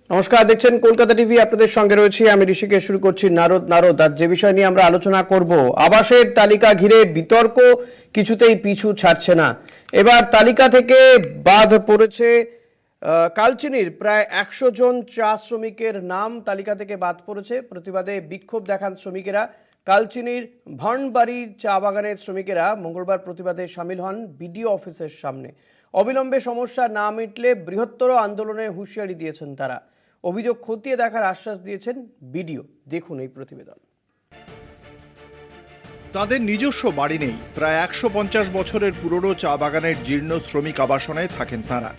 নমস্কার, দেখছেন কলকাতা টিভি। আপনাদের সঙ্গে রয়েছি আমি ঋষিকেশ। শুরু করছি নারদ। আজ যে বিষয় নিয়ে আমরা আলোচনা করব, আবাসের তালিকা ঘিরে বিতর্ক কিছুতেই পিছু ছাড়ছে না। এবার তালিকা থেকে বাদ পড়েছে কালচিনির প্রায় 100 জন চা শ্রমিকের নাম তালিকা থেকে বাদ পড়েছে। প্রতিবাদে বিক্ষোভ দেখান শ্রমিকেরা। কালচিনির ভান্ডবাড়ি চা বাগানের শ্রমিকেরা মঙ্গলবার প্রতিবাদে সামিল হন বিডিও অফিসের সামনে। অবিলম্বে সমস্যা না মিটলে বৃহত্তর আন্দোলনে হুঁশিয়ারি দিয়েছেন তারা। অভিযোগ খতিয়ে দেখার আশ্বাস দিয়েছেন বিডিও। দেখুন এই প্রতিবেদন। তাদের নিজস্ব বাড়ি নেই। প্রায় 150 বছরের পুরনো চা বাগানের জীর্ণ শ্রমিক আবাসনে থাকেন তারা।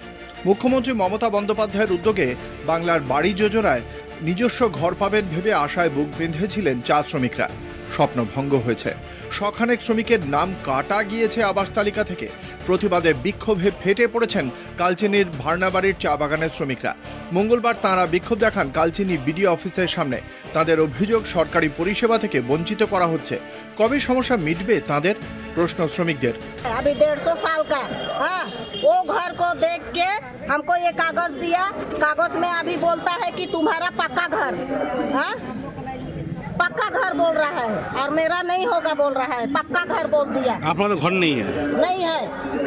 মুখ্যমন্ত্রী মমতা বন্দ্যোপাধ্যায়ের উদ্যোগে বাংলার বাড়ি যোজনায় নিজস্ব ঘর পাবেন ভেবে আশায় বুক বেঁধেছিলেন চা শ্রমিকরা। স্বপ্ন ভঙ্গ হয়েছে। শখানেক শ্রমিকের নাম কাটা গিয়েছে আবাস তালিকা থেকে। প্রতিবাদে বিক্ষোভে ফেটে পড়েছেন কালচিনির ভার্নাবাড়ির চা বাগানের শ্রমিকরা। মঙ্গলবার তাঁরা বিক্ষোভ দেখান কালচিনি বিডিও অফিসের সামনে। তাদের অভিযোগ, সরকারি পরিষেবা থেকে বঞ্চিত করা হচ্ছে। কবে সমস্যা মিটবে তাদের? প্রশ্ন শ্রমিকদের। अभी 150 साल का हाँ, वो घर को देख के हमको ये कागज दिया। कागज में अभी बोलता है कि तुम्हारा पक्का घर, हाँ पक्का घर बोल रहा है, और मेरा नहीं होगा बोल रहा है। पक्का घर बोल दिया। अपना तो घर नहीं है। नहीं है,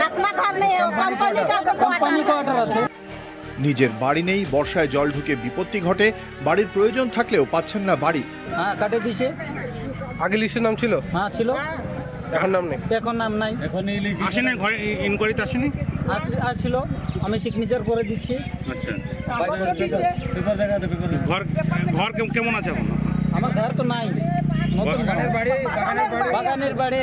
अपना घर नहीं है, वो कंपनी का क्वार्टर है। নিজের বাড়ি নেই, বর্ষায় জল ঢুকে বিপত্তি ঘটে। বাড়ির প্রয়োজন থাকলেও পাচ্ছেন না বাড়ি। হ্যাঁ, কাটে দিছে। আগে লিস্টের নাম ছিল? হ্যাঁ ছিল, এখন নাম নেই। এখন নাম নাই। এখন আসেনি, ঘরে ইনকোয়ারিতে আসেনি। আসছিল, আমি সিগনেচার করে দিচ্ছি। আচ্ছা, পেপার দেখাতে পেপার। ঘর কেমন আছে এখন? আমার ঘর তো নাই, নতুন বাগানের বাড়ি।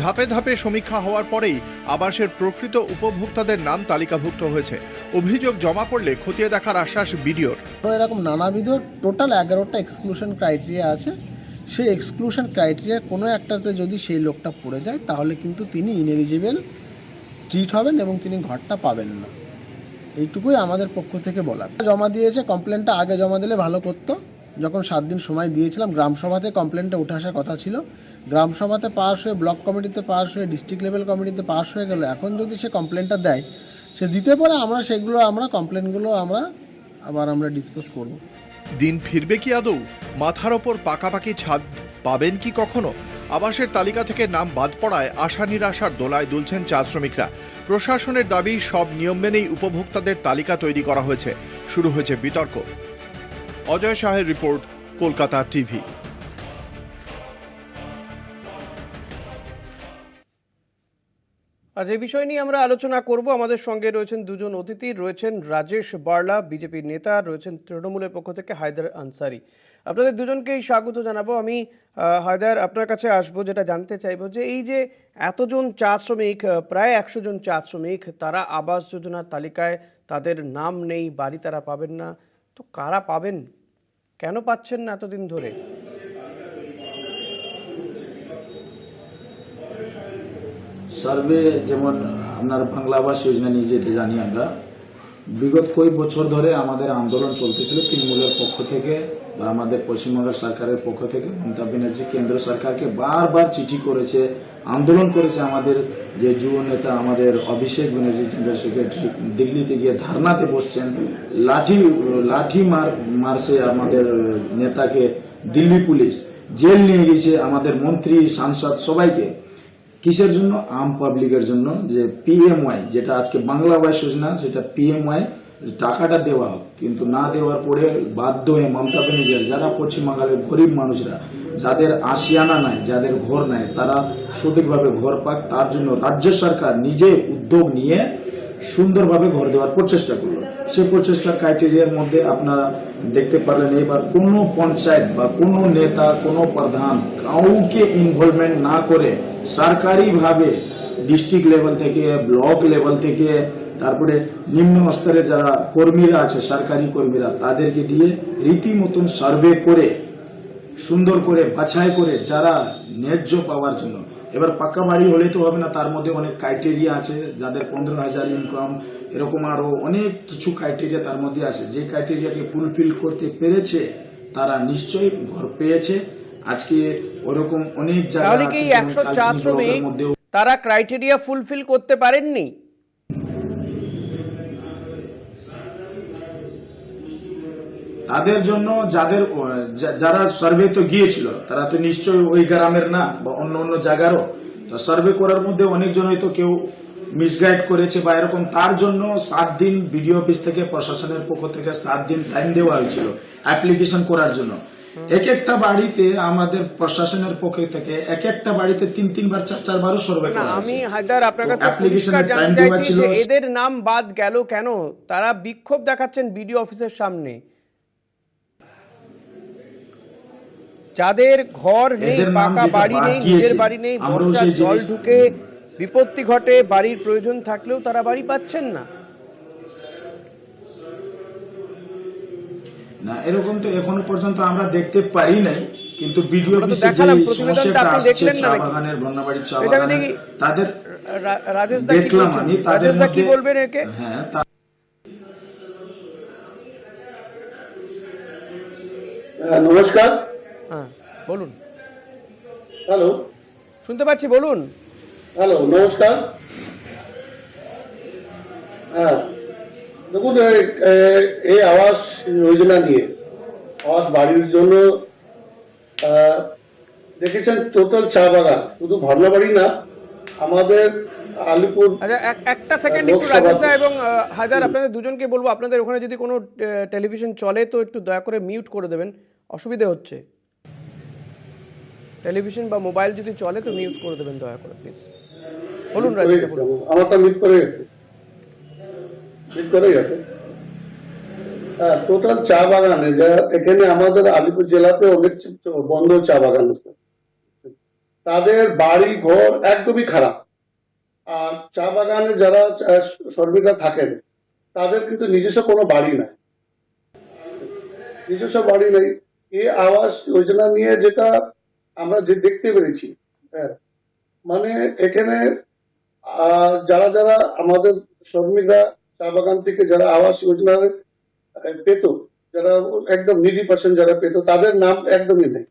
ধাপে ধাপে সমীক্ষা হওয়ার পরেই আবাসের প্রকৃত উপভোক্তাদের নাম তালিকাভুক্ত হয়েছে। অভিযোগ জমা করলে খতিয়ে দেখার আশ্বাস বিডিওর। এরকম নানাবিধ টোটাল 11টা এক্সক্লুশন ক্রাইটেরিয়া আছে। সেই এক্সক্লুশন ক্রাইটেরিয়ার কোনো একটাতে যদি সেই লোকটা পড়ে যায়, তাহলে কিন্তু তিনি ইনএলিজিবল ট্রিট হবেন এবং তিনি ঘরটা পাবেন না। এইটুকুই আমাদের পক্ষ থেকে বলা। জমা দিয়েছে, কমপ্লেনটা আগে জমা দিলে ভালো করতো। যখন 7 দিন সময় দিয়েছিলাম, গ্রামসভাতে কমপ্লেনটা উঠে আসার কথা ছিল। গ্রামসভাতে পাস হয়ে, ব্লক কমিটিতে পাস হয়ে, ডিস্ট্রিক্ট লেভেল কমিটিতে পাস হয়ে গেল। এখন যদি সে কমপ্লেনটা দেয়, সে দিতে পারে, আমরা কমপ্লেনগুলো আমরা ডিসপোজ করব। দিন ফিরবে কি আদৌ? মাথার ওপর পাকাপাকি ছাদ পাবেন কি কখনো? আবাসের তালিকা থেকে নাম বাদ পড়ায় আশা নিরাশার দোলায় দুলছেন চা শ্রমিকরা। প্রশাসনের দাবি, সব নিয়ম মেনেই উপভোক্তাদের তালিকা তৈরি করা হয়েছে। শুরু হয়েছে বিতর্ক। অজয় শাহের রিপোর্ট, কলকাতা টিভি। আজ এই বিষয় নিয়ে আমরা আলোচনা করব। আমাদের সঙ্গে রয়েছেন দুজন অতিথি। রয়েছেন রাজেশ বার্লা, বিজেপির নেতা। রয়েছেন তৃণমূলের পক্ষ থেকে হায়দার আনসারি। আপনাদের দুজনকেই স্বাগত জানাবো। আমি হায়দার, আপনার কাছে আসবো। যেটা জানতে চাইবো যে এই যে এতজন চা শ্রমিক, প্রায় 100 জন চা শ্রমিক, তারা আবাস যোজনার তালিকায়, তাদের নাম নেই, বাড়ি তারা পাবেন না, তো কারা পাবেন? কেন পাচ্ছেন না এতদিন ধরে? সার্ভে যেমন আপনার বাংলা আবাস যোজনা নিয়ে যেটা জানি আমরা, বিগত কয়েক বছর ধরে আমাদের আন্দোলন চলতেছিল তৃণমূলের পক্ষ থেকে বা আমাদের পশ্চিমবঙ্গ সরকারের পক্ষ থেকে। মমতা ব্যানার্জি কেন্দ্র সরকারকে বারবার চিঠি করেছে, আন্দোলন করেছে। আমাদের যে যুব নেতা আমাদের অভিষেক ব্যানার্জি জেনারেল সেক্রেটারি দিল্লিতে গিয়ে ধর্নাতে বসছেন। লাঠি মারছে আমাদের নেতাকে দিল্লি পুলিশ, জেল নিয়ে গেছে আমাদের মন্ত্রী সাংসদ সবাইকে। কিসের জন্য? আম পাবলিকের জন্য। যে পিএমওয়াই, যেটা আজকে বাংলা আবাস যোজনা, সেটা পিএমওয়াই টাকাটা দেওয়া হোক, কিন্তু না দেওয়ার পরে বাধ্য হয়ে মমতা ব্যানার্জি, যারা পশ্চিমবাংলের গরিব মানুষরা, যাদের আশিয়ানা নাই, যাদের ঘর নাই, তারা সঠিকভাবে ঘর পাক, তার জন্য রাজ্য সরকার নিজে উদ্যোগ নিয়ে সুন্দরভাবে ঘর দেওয়ার প্রচেষ্টা করলো। সেই প্রচেষ্টার ক্রাইটেরিয়ার মধ্যে আপনারা দেখতে পারলেন, এবার কোনো পঞ্চায়েত বা কোনো নেতা, কোনো প্রধান কাউকে ইনভলভমেন্ট না করে সরকারিভাবে ডিস্ট্রিক্ট লেভেল থেকে, ব্লক লেভেল থেকে, তারপরে নিম্ন স্তরে যারা কর্মীরা আছে, সরকারি কর্মীরা, তাদেরকে দিয়ে রীতিমতন সার্ভে করে সুন্দর করে বাছাই করে যারা ন্যায্য পাওয়ার জন্য। এবার পাকা বাড়ি হলে তো হবে না, তার মধ্যে অনেক ক্রাইটেরিয়া আছে। যাদের 15,000 ইনকাম, এরকম আরো অনেক কিছু ক্রাইটেরিয়া তার মধ্যে আছে। যে ক্রাইটেরিয়াকে ফুলফিল করতে পেরেছে তারা নিশ্চয়ই ঘর পেয়েছে। আজকে ওরকম অনেক জায়গা তাহলে কি 100 চা শ্রমিক তারা ক্রাইটেরিয়া ফুলফিল করতে পারেননি? তাদের জন্য যারা সার্ভে তো গিয়েছিল তারা তো নিশ্চয়ই ওই গ্রামের না বা অন্য অন্য জায়গারও, তো সার্ভে করার মধ্যে অনেকজন হয়তো কেউ মিসগাইড করেছে বা এরকম, তার জন্য 7 দিন বিডিও অফিস থেকে প্রশাসনের পক্ষ থেকে 7 দিন টাইম দেওয়া হয়েছিল অ্যাপ্লিকেশন করার জন্য। এক একটা বাড়িতে আমাদের প্রশাসনের পক্ষ থেকে এক একটা বাড়িতে 3 বার 4 বারও সার্ভে না, করা আমি হয়েছে। হায়দার আপনার কাছে অ্যাপ্লিকেশনের পরিষ্কার টাইম জানতে দেওয়া চাইছি ছিল। যে এদের নাম বাদ গেল কেন? তারা বিক্ষোভ দেখাচ্ছেন বিডিও অফিসের সামনে। যাদের ঘর নেই, এদের নাম পাকা যেটা বাড়ি বাদ নেই, গিয়েছে, নিজের বাড়ি নেই, আমরাও বর্ষার সেই জল জিনিস- ঢুকে বিপত্তি ঘটে, বাড়ির প্রয়োজন থাকলেও তারা বাড়ি পাচ্ছেন না। না, এরকম তো এখনো পর্যন্ত আমরা দেখতে পারি নাই, কিন্তু ভিডিও আমরা তো অফিসে যে দেখালাম, প্রতিবেদনটা সমস্যাটা আপনি আসছে দেখলেন না চা নাকি? বাগানের, বন্যাবাড়ির চা এটা আমি বাগানের, দেখি। তাদের রাজেশ দা কি দেখলাম বলছেন? আমি, তাদের রাজেশ দা কি মধ্যে- বলবেন একে? হ্যাঁ, নমস্কার। হ্যাঁ, বলুন। হ্যালো শুনতে পাচ্ছি, বলুন। হ্যালো নমস্কার। হ্যাঁ, দেখুন এই আবাস যোজনা নিয়ে, আবাস বাড়ির জন্য দেখেছেন টোটাল চা বাগান, শুধু ভর্নাবাড়ি না, আমাদের আলিপুর আচ্ছা, একটা সেকেন্ড একটু লোকসভা- রাজেশ দা এবং হায়দার, আপনাদের দুজনকে বলবো, আপনাদের ওখানে যদি কোনো টেলিভিশন চলে তো একটু দয়া করে মিউট করে দেবেন, অসুবিধে হচ্ছে। টেলিভিশন বা মোবাইল যদি চলে তো মিউট করে দেবেন দয়া করে, প্লিজ। বলুন রাজেশ দা, বলুন। আমারটা মিট করে গেছে, মিট করে গেছে। হ্যাঁ, টোটাল চা বাগানে এখানে আমাদের আলিপুর জেলাতে অনেক বন্ধ চা বাগান আছে, তাদের বাড়ি ঘর একদমই খারাপ। আর চা বাগানে যারা শ্রমিকরা থাকেন তাদের কিন্তু নিজস্ব কোনো বাড়ি নাই, নিজস্ব বাড়ি নেই। এই আবাস যোজনা নিয়ে যেটা আমরা যে দেখতে পেরেছি, হ্যাঁ, মানে এখানে যারা যারা আমাদের শ্রমিকরা চা বাগান থেকে যারা আবাস যোজনার পেত, যারা একদম নিডি পার্সন যারা পেত, তাদের নাম একদমই নেই।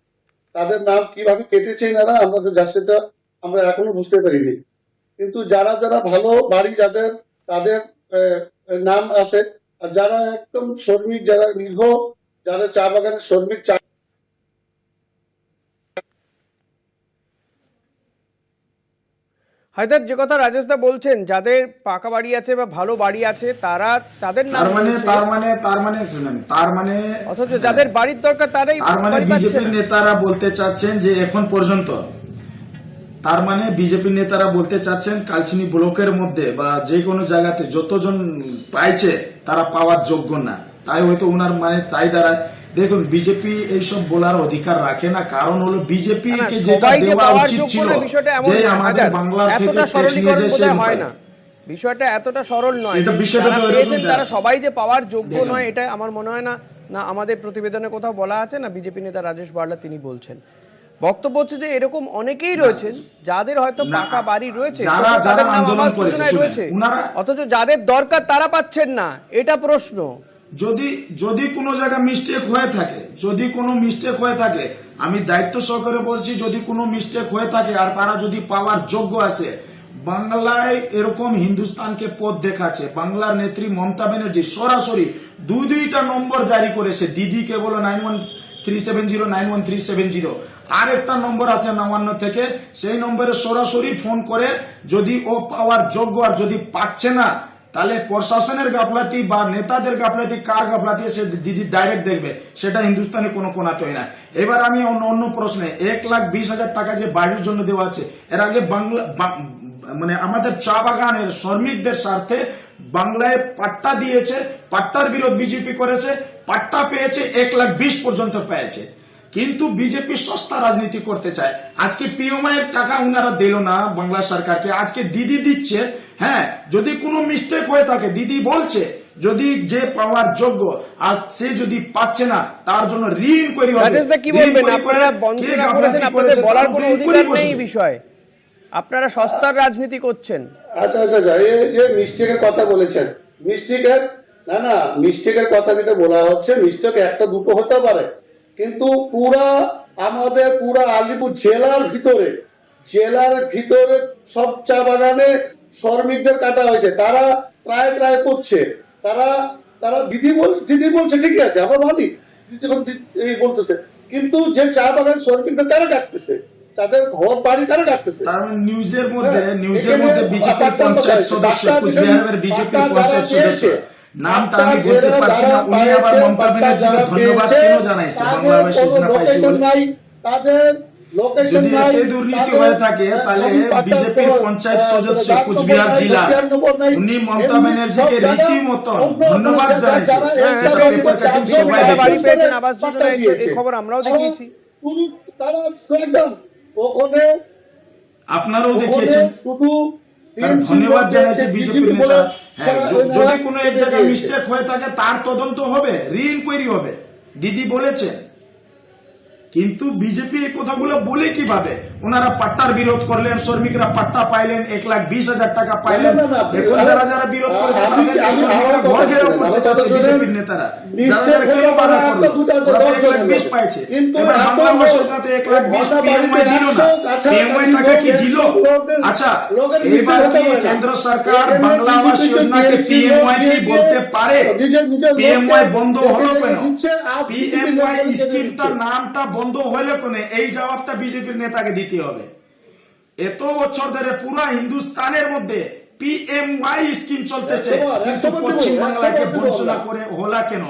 তাদের নাম কিভাবে কেটেছে এনারা আমাদের যা সেটা আমরা এখনো বুঝতে পারিনি। কিন্তু যারা যারা ভালো বাড়ি যাদের, তাদের নাম আছে। আর যারা একদম শ্রমিক, যারা নির্ভ, যারা চা বাগানের শ্রমিক, হায়দার, যে কথা রাজেশ দা বলছেন, যাদের পাকা বাড়ি আছে বা ভালো বাড়ি আছে তাদের নাম রয়েছে। তার মানে অথচ যাদের বাড়ির দরকার তারাই তার মানে বাড়ি পাচ্ছে বিজেপির না। নেতারা বলতে চাচ্ছেন যে এখন পর্যন্ত, তার মানে বিজেপির নেতারা বলতে চাচ্ছেন কালচিনি ব্লকের মধ্যে বা যে কোনো জায়গাতে যতজন পাইছে তারা পাওয়ার যোগ্য না, তাই হয়তো ওনার মানে তাই দাঁড়ায়। দেখুন, বিজেপি এইসব বলার অধিকার রাখে না, কারণ হলো বিজেপি না, কে যেটা সবাই যে দেওয়া পাওয়ার উচিত যোগ্য ছিল, না, বিষয়টা এমন যে না, আমাদের হায়দার। বাংলার থেকে এতটা ট্যাক্স নিয়ে সরলীকরণ যায় বোধহয় সেই হয় উপায়। না। বিষয়টা এতটা সরল নয়। সেটা বিষয়টা যারা তো এরকম পেয়েছেন তারা না। সবাই যে পাওয়ার যোগ্য দেখুন। নয়, এটা আমার মনে হয় না। না আমাদের প্রতিবেদনে কোথাও বলা আছে, না বিজেপি নেতা রাজেশ বার্লা তিনি বলছেন। বক্তব্য হচ্ছে যে এরকম অনেকেই রয়েছেন যাদের হয়তো না, পাকা বাড়ি রয়েছে, যারা অথচ তাদের নাম আন্দোলন আবাস করেছে, যোজনায় শুনেন, রয়েছে, উনারা- অথচ যাদের দরকার তারা পাচ্ছেন না, এটা প্রশ্ন। যদি কোনো জায়গা মিস্টেক হয়ে থাকে, যদি কোনো মিস্টেক হয়ে থাকে, আমি দায়িত্ব সহকারে বলছি, যদি কোনো মিস্টেক হয়ে থাকে আর তারা যদি পাওয়ার যোগ্য আছে, বাংলায় এরকম হিন্দুস্তানকে পথ দেখাচ্ছে বাংলার নেত্রী মমতা ব্যানার্জি, সরাসরি দুইটা নম্বর জারি করেছে। দিদি কেবল 9137091370, আর একটা নম্বর আছে 52 থেকে, সেই নম্বরে সরাসরি ফোন করে যদি ও পাওয়ার যোগ্য আর যদি পাচ্ছে না, তাহলে প্রশাসনের গাফলাতি বা নেতাদের গাফলাতি, কার গাফলাতি সে দিদি ডাইরেক্ট দেখবে, সেটা হিন্দুস্তানে কোনো কোনাতেই না। এবার আমি অন্য প্রশ্নে, 1,20,000 টাকা যে বাড়ির জন্য দেওয়া আছে, এর আগে মানে আমাদের চা বাগানের শ্রমিকদের স্বার্থে বাংলায় পাট্টা দিয়েছে, পাট্টার বিরোধ বিজেপি করেছে, পাট্টা পেয়েছে 1,20,000 পর্যন্ত পেয়েছে। কিন্তু বিজেপি সস্তা রাজনীতি করতে চায়। আজকে পিএমআই টাকা উনারা দিল না বাংলা সরকারকে, আজকে দিদি দিচ্ছে। হ্যাঁ, যদি কোনো মিস্টেক হয়ে থাকে, দিদি বলছে যদি যে পাওয়ার যোগ্য আর সে যদি পাচ্ছে না, তার জন্য ঋণ হবে। রাজেশ দা কি বলবেন? আপনারা বঞ্চনা করেছেন, আপনাদের বলার কোনো অধিকার নেই এই বিষয়ে, আপনারা সস্তার রাজনীতি করছেন। আচ্ছা আচ্ছা আচ্ছা, এই যে মিস্টেকের কথা বলেছেন, মিস্টেকের না মিস্টেকের কথা যেটা বলা হচ্ছে, মিস্টেক একটা দুটো হতে পারে, কিন্তু আমাদের পুরা আলিপুর জেলার ভিতরে সব চা বাগানে শ্রমিকদের কাটা হয়েছে। তারা প্রায় করছে, তারা দিদি বলছে ঠিকই আছে, আমরা মানি, যেরকম এই বলতেছে, কিন্তু যে চা বাগান শ্রমিকদের কারা ডাকতেছে, তাদের ঘর বাড়ি কারা ডাকতেছে? তার মানে নিউজের মধ্যে বিজেপির পঞ্চায়েত সদস্য, কুচবিহারের বিজেপির পঞ্চায়েত সদস্য নামটা আমি বলতে পারছি না, উনি আবার মমতা ব্যানার্জিকে ধন্যবাদ কেন জানাইছে বাংলাদেশ যোজনা পাইছে বলে? তাদের লোকেশন যদি নাই, এতে দুর্নীতি হয়ে থাকে তাহলে বিজেপির পঞ্চায়েত সদস্য কুচবিহার জেলা উনি মমতা ব্যানার্জিকে রীতিমতো ধন্যবাদ জানাইছে। সেটা পেপার কাটিং সবাই বাড়ি দেখেছে। পেয়েছেন আবাস যোজনা, এই খবর আমরাও দেখিয়েছি। তারা একদম ওখানে আপনারাও দেখিয়েছেন। শুধু তার ধন্যবাদ জানাইছে বিজেপির নেতা। হ্যাঁ, যদি কোনো এক জায়গায় মিস্টেক হয়ে থাকে তার তদন্ত হবে, রি-ইনকোয়ারি হবে, দিদি বলেছেন। কিন্তু বিজেপি এই কথাগুলো বলে কিভাবে? ওনারা পাট্টার বিরোধ করলেন, শ্রমিকরা পাট্টা পাইলেন, 1,20,000 টাকা পাইলেন। এখন যারা যারা বিরোধ করেছে তাদেরকে শ্রমিকরা ঘর ঘেরাও করতে চাচ্ছে বিজেপির নেতারা। যারা যারা কেন বাধা করলো, ওরা 1,20,000 পাইছে। এবার বাংলা আবাস যোজনাতে 1,20,000 পিএমওয়াই দিল না, পিএমওয়াই টাকা কি দিল? আচ্ছা, এবার কি কেন্দ্র সরকার বাংলা আবাস যোজনাকে পিএমওয়াই কি বলতে পারে? পিএমওয়াই বন্ধ হলো কেন? পিএমওয়াই স্কিমটার নামটা বন্ধ হলো কেন? এই জবাবটা বিজেপির নেতাকে দিতে হবে। এত বছর ধরে পুরো হিন্দুস্তানের মধ্যে পিএমওয়াই স্কিম চলতেছে, কিন্তু পশ্চিম বাংলাকে বঞ্চনা করে হলা কেন?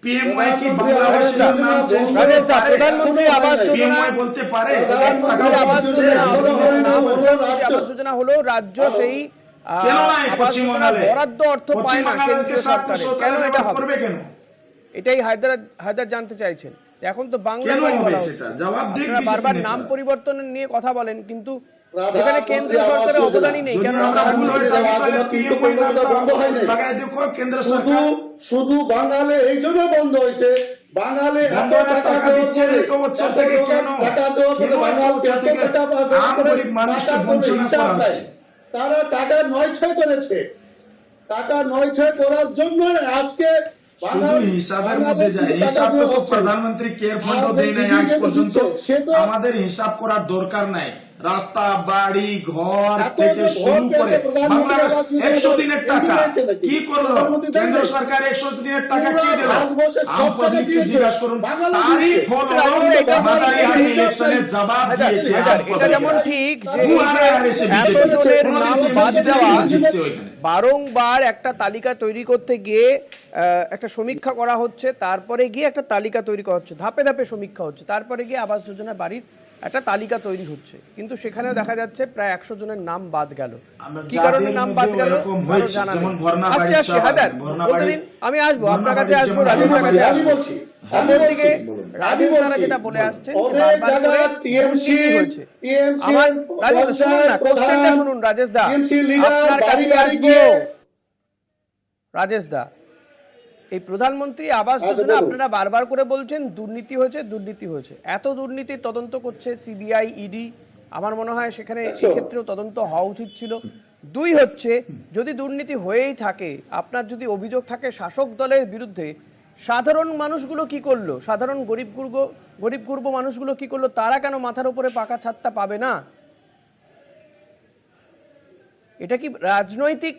পিএমওয়াই কি বাংলাদেশের নাম চেঞ্জ করে? রাজেশ দা, প্রধানমন্ত্রী আবাস যোজনা, পিএমওয়াই বলতে পারে? প্রধানমন্ত্রী আবাস যোজনা, প্রধানমন্ত্রী আবাস যোজনা হলো রাজ্য সেই কেন নাই আবাস পশ্চিম যোজনার বাংলায়? বরাদ্দ অর্থ পায় পশ্চিম না বাংলাকে কেন্দ্রীয় সরকারের। কেন এটা হবে? করবে কেন? এটাই হায়দার জানতে চাইছেন। এখন তো বাংলা কেন বাড়ি হবে বলা সেটা? হচ্ছে। জবাব দিক আপনারা বারবার বিজেপি নাম নেতারা। পরিবর্তন নিয়ে কথা বলেন, কিন্তু এখানে কেন্দ্রীয় সরকারের অবদানই নেই। যদি কেন আমরা ভুল হয়ে থাকি তাহলে পিএমওয়াই নামটা বন্ধ হয় নাই। লাগাই দেখো কেন্দ্র শুধু সরকার শুধু বাঙালি এই জন্য বন্ধ হয়েছে, বাঙালি এত টাকা দিচ্ছে দেওয়ার এত বছর থেকে কেন? টাকা দেওয়ার পরে কেন এত বাঙালি বছর এত থেকে টাকা দেওয়ার আম পরে গরিব মানুষকে টাকার কোনো বঞ্চনা হিসাব করা নাই। হচ্ছে। তারা টাকা নয়ছয় করেছে, টাকা নয়ছয় করার জন্য আজকে শুধু হিসাবের মধ্যে যায়, হিসাব তো প্রধানমন্ত্রী কেয়ার ফান্ডও দেয় নাই আজ পর্যন্ত। আমাদের হিসাব করার দরকার নাই। রাস্তা, বাড়ি, ঘর থেকে শুরু করে বাংলাদেশ 100 দিনের টাকা কি করলো কেন্দ্র সরকার? 100 দিনের টাকা কি দিল? আম পাবলিককে জিজ্ঞাসা করুন। তারই ফল বাদাইহাট ইলেকশনের জবাব দিয়েছে। এটা যেমন ঠিক যে এত জনের নাম বাদ যাওয়া, জিতছে ওইখানে। বারংবার একটা তালিকা তৈরি করতে গিয়ে একটা সমীক্ষা করা হচ্ছে, তারপরে গিয়ে একটা তালিকা তৈরি করা হচ্ছে, ধাপে ধাপে সমীক্ষা হচ্ছে, তারপরে গিয়ে আবাস যোজনা বাড়ির একটা তালিকা তৈরি হচ্ছে। কিন্তু সেখানেও দেখা যাচ্ছে প্রায় 100 জনের নাম বাদ গেল। কি কারণে নাম বাদ গেল জানা নেই। আসছি হায়দার, বলতে দিন, আমি আসবো আপনার কাছে, আসবো রাজেশের কাছে আসবো। অন্যদিকে রাজেশ দ্বারা যেটা বলে আসছেন যে বারবার করে দুর্নীতি হয়েছে। আমার রাজেশ শুনুন না, কোশ্চেনটা শুনুন রাজেশ দা, আপনার কাছে আসবো। রাজেশ দা, এই প্রধানমন্ত্রী আবাস যোজনা আপনারা বারবার করে বলছেন দুর্নীতি হয়েছে, দুর্নীতি হয়েছে। এত দুর্নীতির তদন্ত করছে সিবিআই, ইডি। আমার মনে হয় সেখানে এক্ষেত্রেও তদন্ত হওয়া উচিত ছিল। দুই হচ্ছে, যদি দুর্নীতি হয়েই থাকে, আপনার যদি অভিযোগ থাকে শাসক দলের বিরুদ্ধে, সাধারণ মানুষগুলো কি করলো? সাধারণ গরিব গুরব মানুষগুলো কি করলো? তারা কেন মাথার উপরে পাকা ছাদটা পাবে না? এটা কি রাজনৈতিক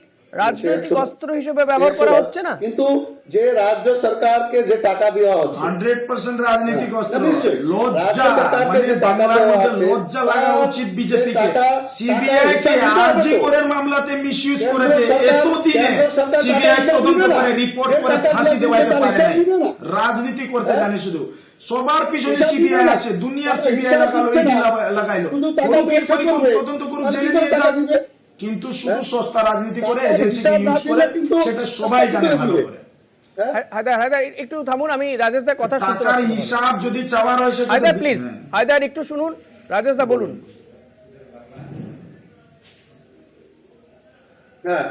অস্ত্র হিসেবে ব্যবহার করা হচ্ছে না? কিন্তু যে রাজ্য সরকারকে যে টাকা দেওয়া হচ্ছে 100% রাজনৈতিক অস্ত্র। নিশ্চয়ই। লজ্জা, মানে বাংলার মধ্যে লজ্জা লাগা উচিত বিজেপিকে। সিবিআই কে আরজি করের মামলাতে মিসইউজ করেছে, এতদিনে সিবিআই তদন্ত করে রিপোর্ট করে ফাঁসি দেওয়াইতে পারে নাই। রাজনীতি করতে জানে শুধু। সবার পিছনে সিবিআই আছে, দুনিয়ার সিবিআই লাগালো, ইডি লাগাইলো, তদন্ত করুক, জেলে নিয়ে যাক। কিন্তু শুধু সস্তা রাজনীতি করে, এজেন্সিকে ইউজ করে, সেটা সবাই জানে ভালো করে। হায়দার একটু থামুন, আমি রাজেশ দা কথা শুনতে টাকার হিসাব যদি চাওয়ার হয় সেটা হায়দার প্লিজ, হায়দার একটু শুনুন। রাজেশ দা বলুন। হ্যাঁ,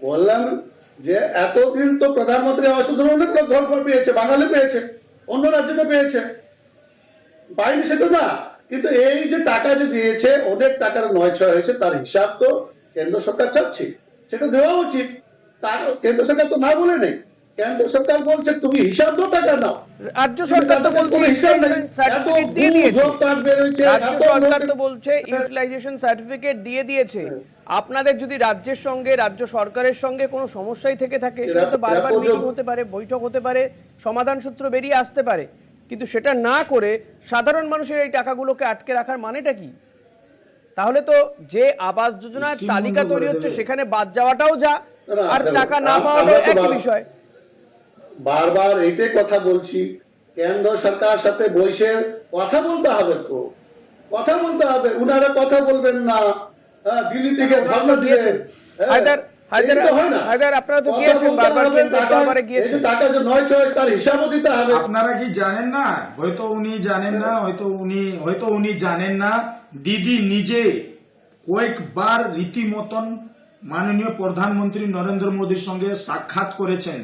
বললাম যে এতদিন তো প্রধানমন্ত্রী আবাস যোজনা অনেক লোক ঘর পেয়েছে, বাঙালি পেয়েছে, অন্য রাজ্যতে পেয়েছে, পাইনি সেটা না। কিন্তু এই যে টাকা যে দিয়েছে, অনেক টাকার নয়ছয় হয়েছে, তার হিসাব তো কেন্দ্র সরকার চাচ্ছে, সেটা দেওয়া উচিত। তার কেন্দ্র সরকার তো না বলে নেই, কেন্দ্র সরকার বলছে তুমি হিসাব দাও, টাকা নাও। রাজ্য সরকার তো বলছে সার্টিফিকেট দিয়ে দিয়েছে, রাজ্য সরকার তো বলছে ইউটিলাইজেশন সার্টিফিকেট দিয়ে দিয়েছে। আপনাদের যদি রাজ্যের সঙ্গে, রাজ্য সরকারের সঙ্গে কোনো সমস্যাই থেকে থাকে, সেটা তো বারবার মিটিং হতে পারে, বৈঠক হতে পারে, সমাধান সূত্র বেরিয়ে আসতে পারে। কিন্তু সেটা না করে সাধারণ মানুষের এই টাকাগুলোকে আটকে রাখার মানেটা কি? তাহলে তো যে আবাস যোজনার স্কিম তালিকা বন্ধ তৈরি করে হচ্ছে দেবে। সেখানে বাদ যাওয়াটাও যা, না, আর দেখো, টাকা না আমরা পাওয়াটাও তো একই বিষয়। বারবার এইটাই কথা বলছি, কেন্দ্র সরকার সাথে বসে কথা বলতে হবে, তো কথা বলতে হবে। উনারা কথা বলবেন না, দিল্লি থেকে ওনারা তো ধর্ণা গিয়েছেন। দিয়েছেন। হায়দার, আপনারা তো গিয়েছেন বারবার, কেন্দ্রের দরবারে গিয়েছেন। টাকা যে 9-6 তার হিসাবও দিতে হবে। আপনারা কি জানেন না? হয়তো উনি জানেন না, হয়তো উনি জানেন না। দিদি নিজে কয়েকবার রীতিমতন মাননীয় প্রধানমন্ত্রী নরেন্দ্র মোদীর সঙ্গে সাক্ষাৎ করেছেন।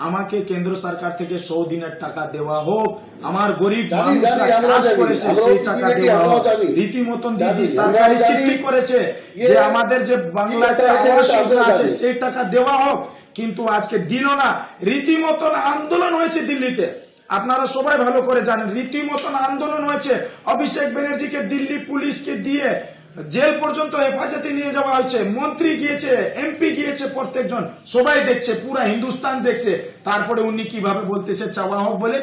আমাকে কেন্দ্র সরকার থেকে 100 দিনের টাকা দেওয়া হোক, আমার গরিব জানি, মানুষরা জানি, আমরা কাজ জানি, করেছে আমরাও সেই কি টাকা দেখি, দেওয়া আমরাও হোক। জানি। রীতিমতন জানি, দিদি আমরাও সরকারি জানি। চিঠি করেছে যে আমাদের যে বাংলাতে কি কথা আবাস হয়েছে, যোজনা আছে জানি। সেই টাকা দেওয়া হোক, কিন্তু আজকে দিল না। রীতিমতন আন্দোলন হয়েছে দিল্লিতে, আপনারা সবাই ভালো করে জানেন। রীতিমতন আন্দোলন হয়েছে, অভিষেক ব্যানার্জিকে দিল্লি পুলিশকে দিয়ে জেল পর্যন্ত হেফাজতে নিয়ে যাওয়া হয়েছে। মন্ত্রী গিয়েছে, এমপি গিয়েছে, প্রত্যেকজন সবাই দেখছে, পুরা হিন্দুস্তান দেখছে। তারপরে উনি কিভাবে বলতেছে চাওয়া হোক বলে।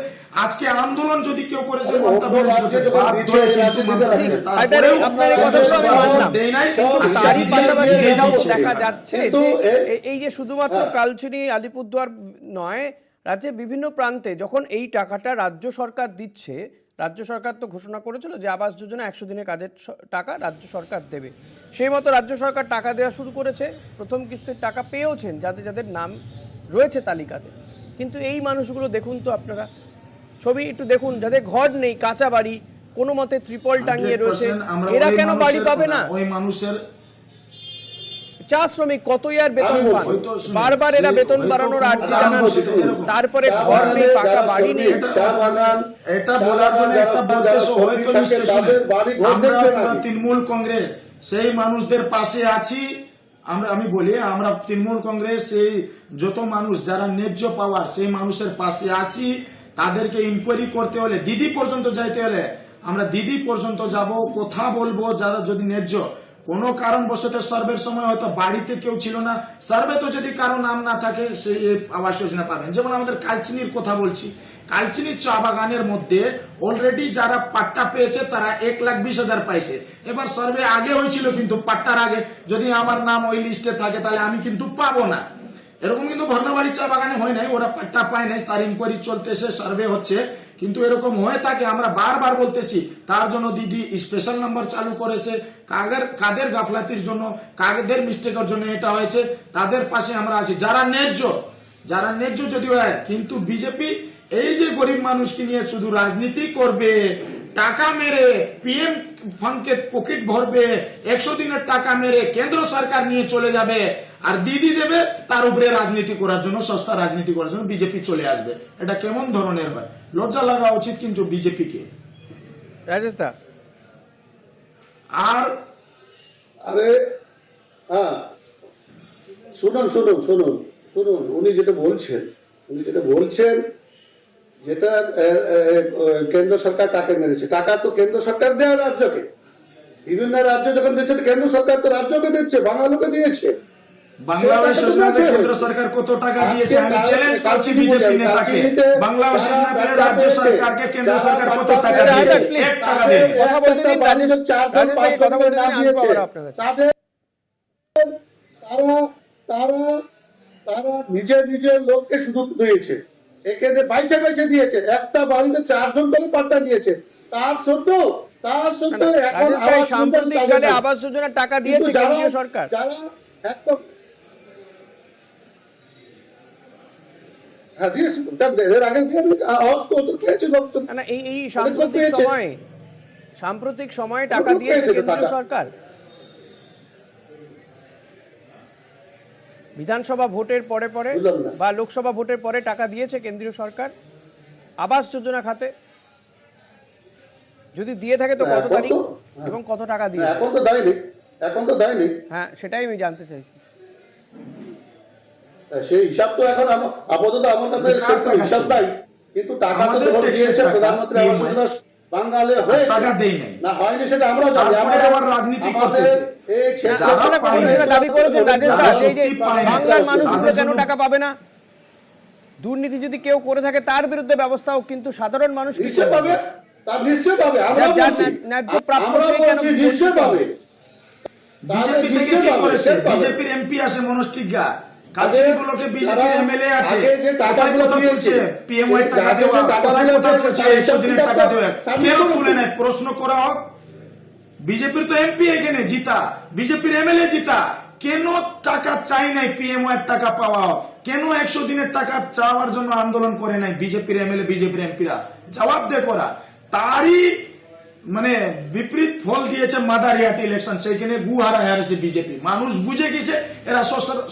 আজকে আন্দোলন যদি কেউ করেছে মমতা ব্যানার্জি বাধ্য হয়ে কিন্তু মমতা ব্যানার্জি তারপরেও আপনার এই কথাগুলো আমি মানলাম। দেয় নাই, কিন্তু আজকে তারই দিদি পাশাপাশি নিজেই এটাও দিচ্ছে। দেখা যাচ্ছে কিন্তু যে এই যে শুধুমাত্র কালচিনি আলিপুরদুয়ার নয়, রাজ্যের বিভিন্ন প্রান্তে যখন এই টাকাটা রাজ্য সরকার দিচ্ছে, রাজ্য সরকার তো ঘোষণা করেছিল যে আবাস যোজনা 100 দিনের কাজের টাকা রাজ্য সরকার দেবে। সেই মতো রাজ্য সরকার টাকা দেওয়া শুরু করেছে, প্রথম কিস্তির টাকা পেয়েওছেন যাদের যাদের নাম রয়েছে তালিকাতে। কিন্তু এই মানুষগুলো দেখুন তো আপনারা, ছবি একটু দেখুন, যাদের ঘর নেই, কাঁচা বাড়ি, কোনো মতে ত্রিপল টাঙিয়ে রয়েছে, 100% আমরা এরা ওই কেন বাড়ি মানুষের পাবে না? ওই মানুষের চা শ্রমিক কতই আর বেতন আমি পান, হয়তো শুনুন, বারবার এরা সে বেতন হয়তো বাড়ানোর কোনো আর্জি কারণ জানান, বশত এরকম। তারপরে চা ঘর নেই, বাগানে পাকা যারা বাড়ি নেই। শ্রমিক, চা বাগান, এটা চা বলার জন্য বাগান একটা যারা বলতেছো শ্রমিক হয়তো থাকে, নিশ্চয় তাদের বাড়ি ঘর আমরা দেখবে পুরো নাকি? তৃণমূল কংগ্রেস সেই মানুষদের পাশে আছি। আমি বলি আমরা তৃণমূল কংগ্রেস সেই যত মানুষ যারা ন্যায্য পাওয়ার সেই মানুষের পাশে আসি। তাদেরকে ইনকোয়ারি করতে হলে, দিদি পর্যন্ত যাইতে হলে আমরা দিদি পর্যন্ত যাব, কথা বলবো। যারা যদি ন্যায্য কোনো কারণবশত সার্ভের সময় হয়তো বাড়িতে কেউ ছিল না, সার্ভে তো যদি কারো নাম না থাকে সেই আবাস যোজনা পাবেন। যেমন আমাদের কালচিনির কথা বলছি, কালচিনির চা বাগানের মধ্যে অলরেডি যারা পাট্টা পেয়েছে তারা 1,20,000 পাইছে। এবার সার্ভে আগে হয়েছিল, কিন্তু পাট্টার আগে যদি আমার নাম ওই লিস্টে থাকে তাহলে আমি কিন্তু পাবো না। এরকম কিন্তু ভর্নাবাড়ি চা বাগানে হয় নাই, ওরা পাট্টা পায় নাই, তার ইনকোয়ারি চলতেছে, সার্ভে হচ্ছে। কিন্তু এরকম হয়ে থাকে, আমরা বারবার বলতেছি। তার জন্য দিদি স্পেশাল নাম্বার চালু করেছে। কাদের গাফলাতির জন্য, কাদের মিস্টেকের জন্য এটা হয়েছে, তাদের পাশে আমরা আছি। যারা ন্যায্য যদি হয়, কিন্তু বিজেপি এই যে গরিব মানুষকে নিয়ে শুধু রাজনীতি করবে, টাকা মেরে পিএম ফান্ডকে পকেট ভরবে, 100 দিনের টাকা মেরে কেন্দ্র সরকার নিয়ে চলে যাবে, আর দিদি দেবে তার উপরে রাজনীতি করার জন্য, সস্তা রাজনীতি করার জন্য বিজেপি চলে আসবে। এটা কেমন ধরনের হয়? লজ্জা লাগা উচিত কিন্তু বিজেপিকে। রাজেশদা, আর আরে হ্যাঁ, শুনুন, উনি যেটা বলছেন যেটা কেন্দ্র সরকার টাকা মেরেছে, টাকা তো কেন্দ্র সরকার দেয় রাজ্যকে। বিভিন্ন রাজ্য যখন দিচ্ছে, কেন্দ্র সরকার তো রাজ্যকে দিচ্ছে, বাঙালিকে দিয়েছে। বাংলাদেশ যোজনাতে কেন্দ্র সরকার কত টাকা দিয়েছে আমি চ্যালেঞ্জ করছি বিজেপি নেতাকে। বাংলাদেশ যোজনাতে রাজ্য সরকারকে কেন্দ্র সরকার কত টাকা দিয়েছে? 1 টাকা দেয়নি। কথা বলতে দিন, রাজেশ, কথা বলতে দিন, আসবো আবার আপনার কাছে। তারা নিজের লোককে সুযোগ দিয়েছে, এখানে বাইছে দিয়েছে। একটা বাড়িতে 4 জন করে পাট্টা দিয়েছে। তার সত্ত্বেও এখন রাজেশ ভাই, সাম্প্রতিককালে আবাস যোজনার টাকা দিয়েছে কেন্দ্রীয় সরকার। যারা একদম হ্যাঁ দিয়েছে, এর আগে পেয়েছে না, এই সাম্প্রতিক সময়ে টাকা দিয়েছে কেন্দ্রীয় সরকার। বিধানসভা ভোটের পরে বা লোকসভা ভোটের পরে টাকা দিয়েছে কেন্দ্রীয় সরকার আবাস যোজনা খাতে। যদি দিয়ে থাকে তো কত তারিখ এবং কত টাকা দিয়েছে? এখন তো দেয়নি। হ্যাঁ, সেটাই আমি জানতে চাইছি। সেই হিসাব তো এখন আপাতত আমার কাছে হিসাব নাই, কিন্তু টাকা তো যখন দিয়েছে প্রধানমন্ত্রী আবাস যোজনা বাঙালি হয়ে টাকা দেই নাই না, হয়নি সেটা আমরা জানি। আবার রাজনীতি করতেছে। আপনারা কখনো সেটা দাবি করেছেন রাজেশ দা, এই যে বাংলার মানুষগুলো কেন টাকা পাবে না? দুর্নীতি যদি কেউ করে থাকে তার বিরুদ্ধে ব্যবস্থাও কিন্তু সাধারণ মানুষ কি নিশ্চয় করবে? পাবে, তার নিশ্চয় পাবে, আমরা যার বলছি, ন্যায্য প্রাপ্য আমরা সেই কেন বলছি নিশ্চয় বঞ্চিত পাবে। হবে? তাহলে বিজেপি থেকে নিশ্চয় কি পাবে, করেছে? সে পাবে। বিজেপির এমপি আছে মনোজ টিগ্গা, কালচিনিগুলোকে বিজেপির তারা এমএলএ আছে, আগে যে কোথায় টাকাগুলো কথা দিয়েছে, বলছে পিএমওয়াই সেই টাকা আগে যে দেওয়া, টাকাগুলো কোথায় কথা দিয়েছে, বলছে তার 100 দিনের হিসাব টাকা দেওয়া, তার কেন নিশ্চয় তুলে আছে। নেয়? প্রশ্ন করা হোক। বিজেপির তো এমপি এখানে জিতা, বিজেপির এমএলএ জিতা, কেন টাকা চাই নাই? পিএমওয়াই টাকা পাওয়া হোক, কেন 100 দিনের টাকা চাওয়ার জন্য আন্দোলন করে নাই বিজেপির এমএলএ বিজেপির এমপিরা? জবাব দে করা। তারই মানে বিপরীত ফল দিয়েছে মাদারিহাট ইলেকশন, সেইখানে গুহারা হারেছে বিজেপি। মানুষ বুঝে গেছে এরা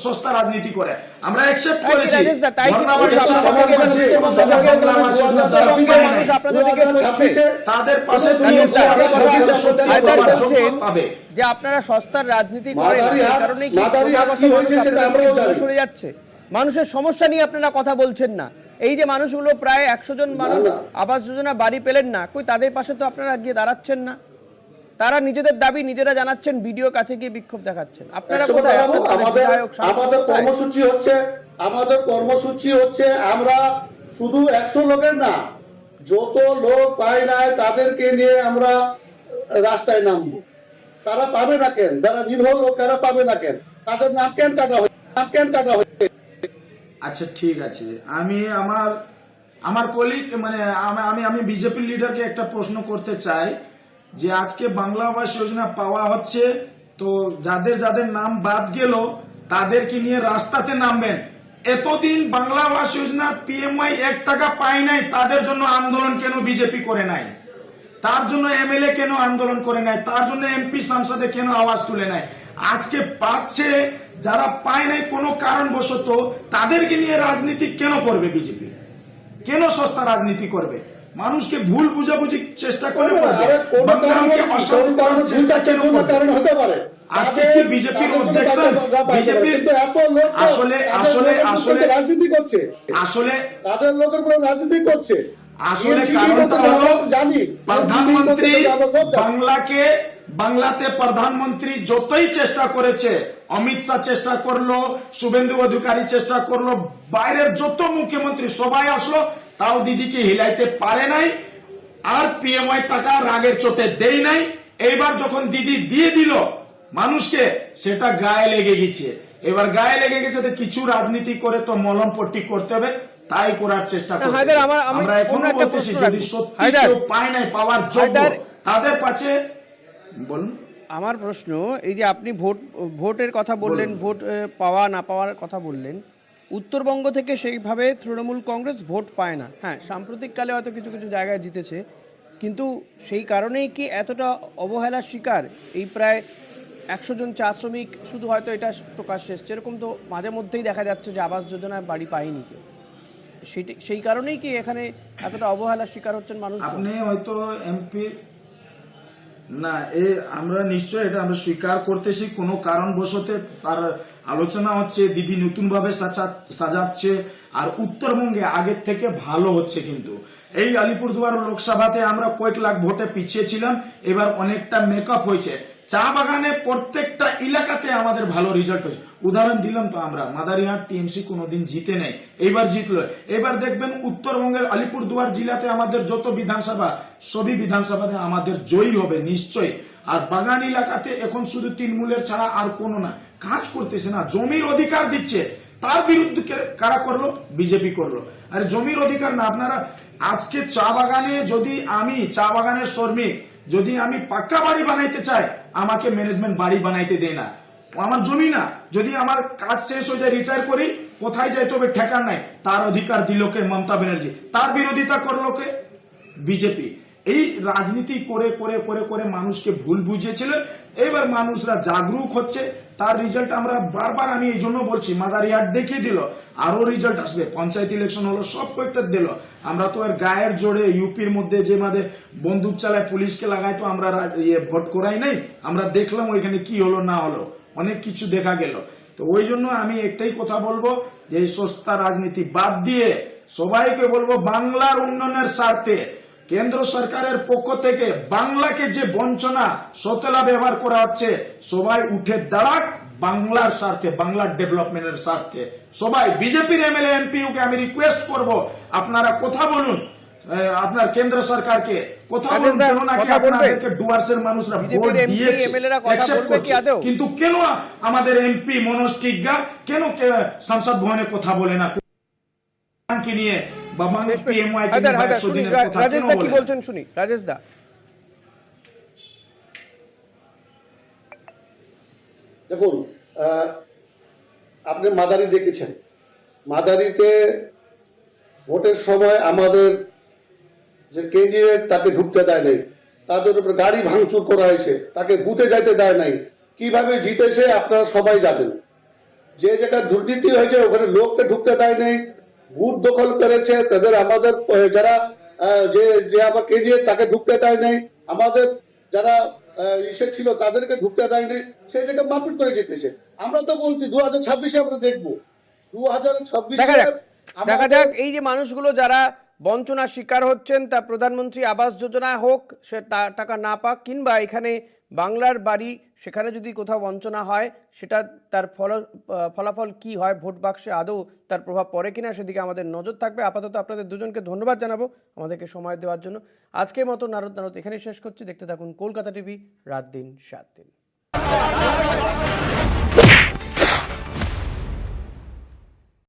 সস্তা রাজনীতি করে, আমরা অ্যাকসেপ্ট তাই কি করেছি। রাজেশ দা, তাই কি ধর্ণাবাড়ি মানুষ চাপা আপনাদের করেছে, থেকে কোনো বলছে, বাংলা আপনাদের ভাষা থেকে শুনতে যারা বলছে, পায় মানুষ নাই, আপনাদের থেকে শুনছে। তাদের পাশে রাজেশ দা, একটা কথা হায়দার বলছেন পাবে। যে আপনারা সস্তার রাজনীতি করেন, এই মাদারিহাট- কারণেই কি মাদারিহাট ক্রমাগত কি মানুষ হয়েছে সেটা আপনাদের থেকে আমরাও দূরে জানি। সরে যাচ্ছে? মানুষের সমস্যা নিয়ে আপনারা কথা বলছেন না। এই যে মানুষগুলো প্রায় 100 জন মানুষ না। আবাস যোজনা বাড়ি পেলেন না, কই তাদের পাশে তো আপনারা গিয়ে দাঁড়াচ্ছেন না। তারা নিজেদের দাবি নিজেরা জানাচ্ছেন, ভিডিও কাছে গিয়ে বিক্ষোভ দেখাচ্ছেন। আপনারা কোথায়? আপনাদের বিধায়ক, সাংসদ আমাদের কোথায়? কর্মসূচি হচ্ছে আমরা শুধু 100 লোকের না, যত লোক পায় নাই তাদেরকে নিয়ে আমরা রাস্তায় নামবো। তারা পাবে না কেন? যারা নির্ভর লোক তারা পাবে না কেন? তাদের নাম কেন কাটা হয়েছে? আচ্ছা ঠিক আছে, আমি আমার কলিগ মানে আমি বিজেপি লিডারকে একটা প্রশ্ন করতে চাই যে আজকে বাংলা আবাস যোজনা পাওয়া হচ্ছে, তো যাদের যাদের নাম বাদ গেল তাদেরকে নিয়ে রাস্তাতে নামবেন। এতদিন বাংলা আবাস যোজনা পিএমওয়াই 1 টাকা পায় নাই, তাদের জন্য আন্দোলন কেন বিজেপি করে নাই? তার জন্য এমএলএ কেন আন্দোলন করে নাই? তার জন্য এমপি সাংসদে কেন আওয়াজ তুলে নাই? আজকে পাচ্ছে, যারা পায় নাই কোনো কারণবশত, তাদেরকে নিয়ে রাজনীতি কেন করবে বিজেপি? কেন সস্তা রাজনীতি করবে? মানুষকে ভুল বুঝাবুঝি চেষ্টা করে করবে, বাংলাকে অশান্ত করার চেষ্টা কেন করবে? কারণ হতে পারে। আজকে কি বিজেপির অবজেকশন? বিজেপির আসলে রাজনীতি করছে, আসলে তাদের লোকের উপরে রাজনীতি করছে। আসলে কারণটা হলো প্রধানমন্ত্রী বাংলাতে প্রধানমন্ত্রী যতই চেষ্টা করেছে, অমিত শাহ চেষ্টা করলো, শুভেন্দু অধিকারী চেষ্টা করলো, বাইরের যত মুখ্যমন্ত্রী সবাই আসলো, তাও দিদিকে হিলাইতে পারে নাই। আর পিএমওয়াই টাকা রাগের চোটে দেই নাই। এইবার যখন দিদি দিয়ে দিল মানুষকে, সেটা গায়ে লেগে গেছে। এবার গায়ে লেগে গেছে তো কিছু রাজনীতি করে তো মলম পট্টি করতে হবে, তাই করার চেষ্টা করতে হায়দার, হবে। আমি আমরা অন্য এখনো একটা বলতেছি প্রশ্ন যদি রাখবো। সত্যি হায়দার, কেউ পায় নাই, পাওয়ার যোগ্য, হায়দার, তাদের কাছে বলুন। আমার প্রশ্ন, এই যে আপনি ভোটের কথা বললেন, ভোট পাওয়া না পাওয়ার কথা বললেন, উত্তরবঙ্গ থেকে সেইভাবে তৃণমূল কংগ্রেস ভোট পায় না। হ্যাঁ, সাম্প্রতিককালে হয়তো কিছু কিছু জায়গায় জিতেছে, কিন্তু সেই কারণেই কি এতটা অবহেলার শিকার এই প্রায় 100 জন চা শ্রমিক? শুধু হয়তো এটা প্রকাশ্যে এসছে, এরকম তো মাঝে মধ্যেই দেখা যাচ্ছে যে আবাস যোজনায় বাড়ি পায়নি কেউ। সেই কারণেই কি এখানে এতটা অবহেলার শিকার হচ্ছেন মানুষ? আপনি হয়তো এমপি না, আমরা নিশ্চয় এটা আমরা স্বীকার করতেছি, কোনো কারণবশত তার আলোচনা হচ্ছে, দিদি নতুন ভাবে সাজাচ্ছে, আর উত্তরবঙ্গে আগের থেকে ভালো হচ্ছে। কিন্তু এই আলিপুরদুয়ার লোকসভাতে আমরা কয়েক লাখ ভোটে পিছিয়ে ছিলাম, এবার অনেকটা মেকআপ হয়েছে। চা বাগানে প্রত্যেকটা এলাকাতে আমাদের ভালো রেজাল্ট হয়েছে। উদাহরণ দিলাম তো, আমরা মাদারিহাট টিএমসি কোনোদিন জিতে নেই, এইবার জিতলো। এবার দেখবেন উত্তরবঙ্গের আলিপুরদুয়ার জেলাতে আমাদের যত বিধানসভা, সবই বিধানসভাতে আমাদের জয়ী হবে নিশ্চয়ই। আর বাগান এলাকাতে এখন শুধু তৃণমূলের ছাড়া আর কোনো না, কাজ করতেছে না, জমির অধিকার দিচ্ছে, তার বিরুদ্ধে কারা করলো? বিজেপি করলো। আর জমির অধিকার না, আপনারা আজকে চা বাগানে, যদি আমি চা বাগানের শ্রমিক, যদি আমি পাক্কা বাড়ি বানাইতে চাই, আমাকে ম্যানেজমেন্ট বাড়ি বানাইতে দেয় না, আমার জমি না। যদি আমার কাজ শেষ হয়ে যায়, রিটায়ার করি, কোথায় যাইতে হবে ঠিকানা নাই, তার অধিকার দিল কে? মমতা ব্যানার্জি। তার বিরোধিতা করলো কে? বিজেপি। এই রাজনীতি করে করে করে করে মানুষকে ভুল বুঝিয়েছিল। এবার মানুষরা জাগরুক হচ্ছে, তার রেজাল্ট আমরা বারবার, আমি এই জন্য বলছি, মাদারিহাট দেখিয়ে দিল, আরো রেজাল্ট আসবে। পঞ্চায়েত ইলেকশন হলো, সব কয়েকটা দিল। আমরা তো আর গায়ের জোরে ইউপির মধ্যে যে মাঝে বন্দুক চালায় পুলিশকে লাগাই তো আমরা ভোট করাই নাই। আমরা দেখলাম ওইখানে কি হলো না হলো, অনেক কিছু দেখা গেল। তো ওই জন্য আমি একটাই কথা বলবো, যে এই সস্তা রাজনীতি বাদ দিয়ে সবাইকে বলবো, বাংলার উন্নয়নের স্বার্থে কেন্দ্র সরকারের পক্ষ থেকে বাংলাকে যে বঞ্চনা সতেলা ব্যবহার করা হচ্ছে, সবাই উঠে দাঁড়াক, বাংলার স্বার্থে, বাংলার ডেভেলপমেন্টের স্বার্থে সবাই বিজেপির এমএলএ এমপিকে আমি রিকোয়েস্ট করব, আপনারা কথা বলুন আপনার কেন্দ্র সরকারকে, কথা বলুন, কেন নাকি কথা বলবে? আপনাদেরকে ডুয়ার্সের মানুষরা ভোট বিজেপির এমপি দিয়েছে, এমএলএরা কথা accept বলবে কি করছে। আদৌ? কিন্তু কেন আমাদের এমপি মনোজ টিগ্গা কেন সংসদ ভবনে কথা বলে না কে নিয়ে বা পিএমওয়াই কে নিয়ে 100 দিনের কথা রাজেশ কেন দা কি বলে না? বলছেন শুনি, রাজেশ দা। দেখুন, আপনি মাদারি দেখেছেন, মাদারিতে ভোটের সময় আমাদের যে ক্যান্ডিডেট তাকে ঢুকতে দেয় নাই, তাদের উপর গাড়ি ভাঙচুর করা হয়েছে, তাকে বুথে যাইতে দেয় নাই। কিভাবে জিতেছে আপনারা সবাই জানেন। যে জায়গায় দুর্নীতি হয়েছে ওখানে লোককে ঢুকতে দেয় নাই, বুথ দখল করেছে, তাদের আমাদের যারা যে আমার ক্যান্ডিডেট তাকে ঢুকতে দেয় নাই, আমাদের যারা ইসে ছিল তাদেরকে ঢুকতে দেয় নাই, সেই জায়গায় মারপিট করে জিতেছে। আমরা তো বলছি 2026-এ আমরা দেখবো, 2026-এ দেখা যাক এই যে মানুষগুলো যারা বঞ্চনার শিকার হচ্ছেন, তা প্রধানমন্ত্রী আবাস যোজনা হোক, সে টাকা না পাক, কিংবা এখানে বাংলার বাড়ি, সেখানে যদি কোথাও বঞ্চনা হয় সেটা তার ফলাফল কি হয়, ভোট বাক্সে আদৌ তার প্রভাব পড়ে কিনা, সেদিকে আমাদের নজর থাকবে। আপাতত আপনাদের দুজনকে ধন্যবাদ জানাবো আমাদেরকে সময় দেওয়ার জন্য। আজকের মতো নারদ নারদ এখানেই শেষ করছি। দেখতে থাকুন কলকাতা টিভি, রাত দিন 7 দিন।